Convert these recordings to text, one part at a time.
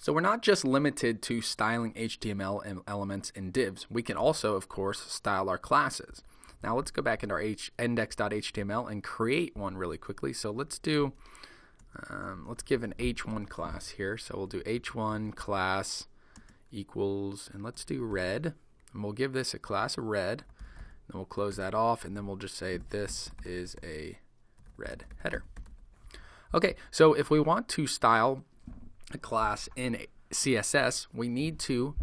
So we're not just limited to styling HTML elements in divs. We can also, of course, style our classes. Now let's go back into our index.html and create one really quickly. So let's do, let's give an h1 class here. So we'll do h1 class equals, and let's do red. And we'll give this a class of red. Then we'll close that off, and then we'll just say this is a red header. Okay, so if we want to style a class in CSS, we need to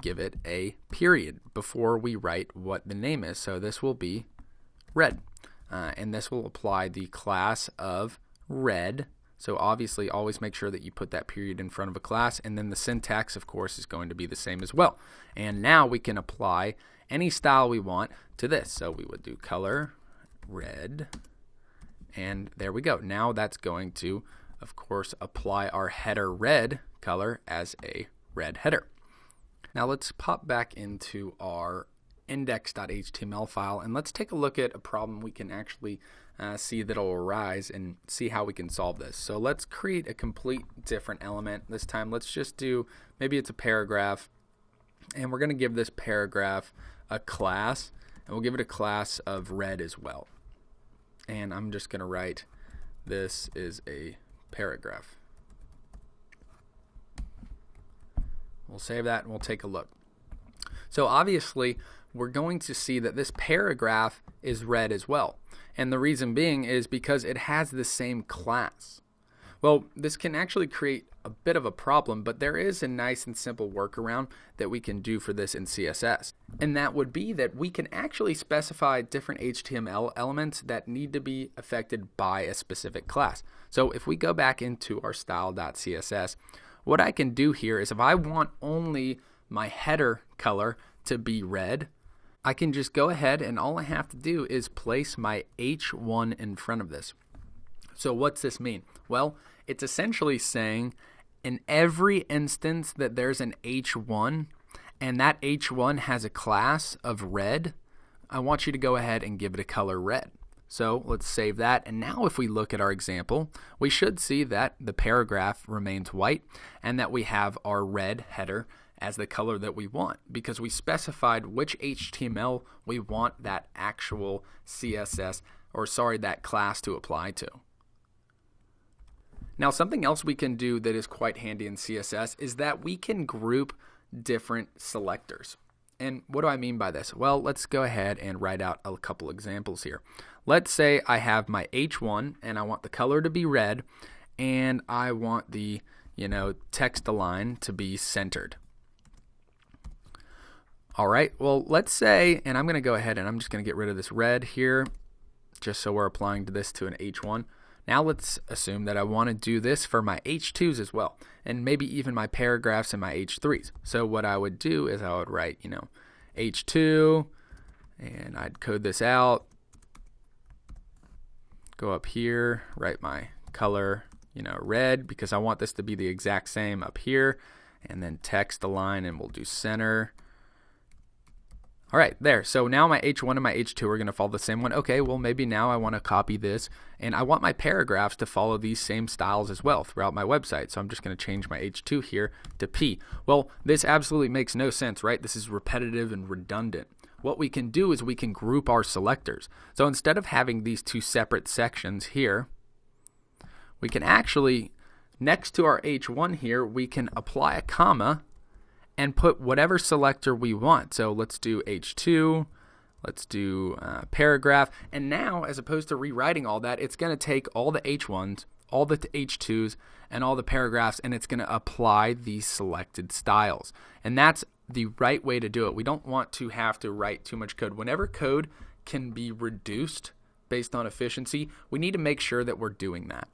give it a period before we write what the name is. So this will be red, and this will apply the class of red. So obviously always make sure that you put that period in front of a class, and then the syntax of course is going to be the same as well. And now we can apply any style we want to this. So we would do color red, and there we go. Now that's going to of course apply our header red color as a red header. Now let's pop back into our index.html file, and let's take a look at a problem we can actually see that'll arise and see how we can solve this. So let's create a complete different element. This time let's just do, maybe it's a paragraph, and we're going to give this paragraph a class, and we'll give it a class of red as well. And I'm just going to write this is a paragraph. We'll save that and we'll take a look. So obviously we're going to see that this paragraph is red as well, and the reason being is because it has the same class. Well, this can actually create a bit of a problem, but there is a nice and simple workaround that we can do for this in CSS, and that would be that we can actually specify different HTML elements that need to be affected by a specific class. So if we go back into our style.css, what I can do here is if I want only my header color to be red, I can just go ahead and all I have to do is place my h1 in front of this. So what's this mean? Well, it's essentially saying in every instance that there's an h1 and that h1 has a class of red, I want you to go ahead and give it a color red. So let's save that, and now if we look at our example, we should see that the paragraph remains white and that we have our red header as the color that we want, because we specified which HTML we want that actual CSS, or sorry, that class to apply to. Now something else we can do that is quite handy in CSS is that we can group different selectors. And what do I mean by this? Well, let's go ahead and write out a couple examples here. Let's say I have my H1 and I want the color to be red, and I want the text align to be centered. All right, well, let's say, and I'm going to go ahead and I'm just going to get rid of this red here just so we're applying this to an H1. Now let's assume that I want to do this for my H2s as well, and maybe even my paragraphs and my H3s. So what I would do is I would write, H2, and I'd code this out, go up here, write my color, red, because I want this to be the exact same up here, and then text align, and we'll do center. All right, there. So now my H1 and my H2 are going to follow the same one. Okay, well, maybe now I want to copy this, and I want my paragraphs to follow these same styles as well throughout my website. So I'm just going to change my H2 here to P. Well, this absolutely makes no sense, right? This is repetitive and redundant. What we can do is we can group our selectors. So instead of having these two separate sections here, we can actually, next to our H1 here, we can apply a comma and put whatever selector we want. So let's do H2, let's do paragraph, and now as opposed to rewriting all that, it's going to take all the H1s, all the H2s, and all the paragraphs, and it's going to apply these selected styles. And that's the right way to do it. We don't want to have to write too much code. Whenever code can be reduced based on efficiency, we need to make sure that we're doing that.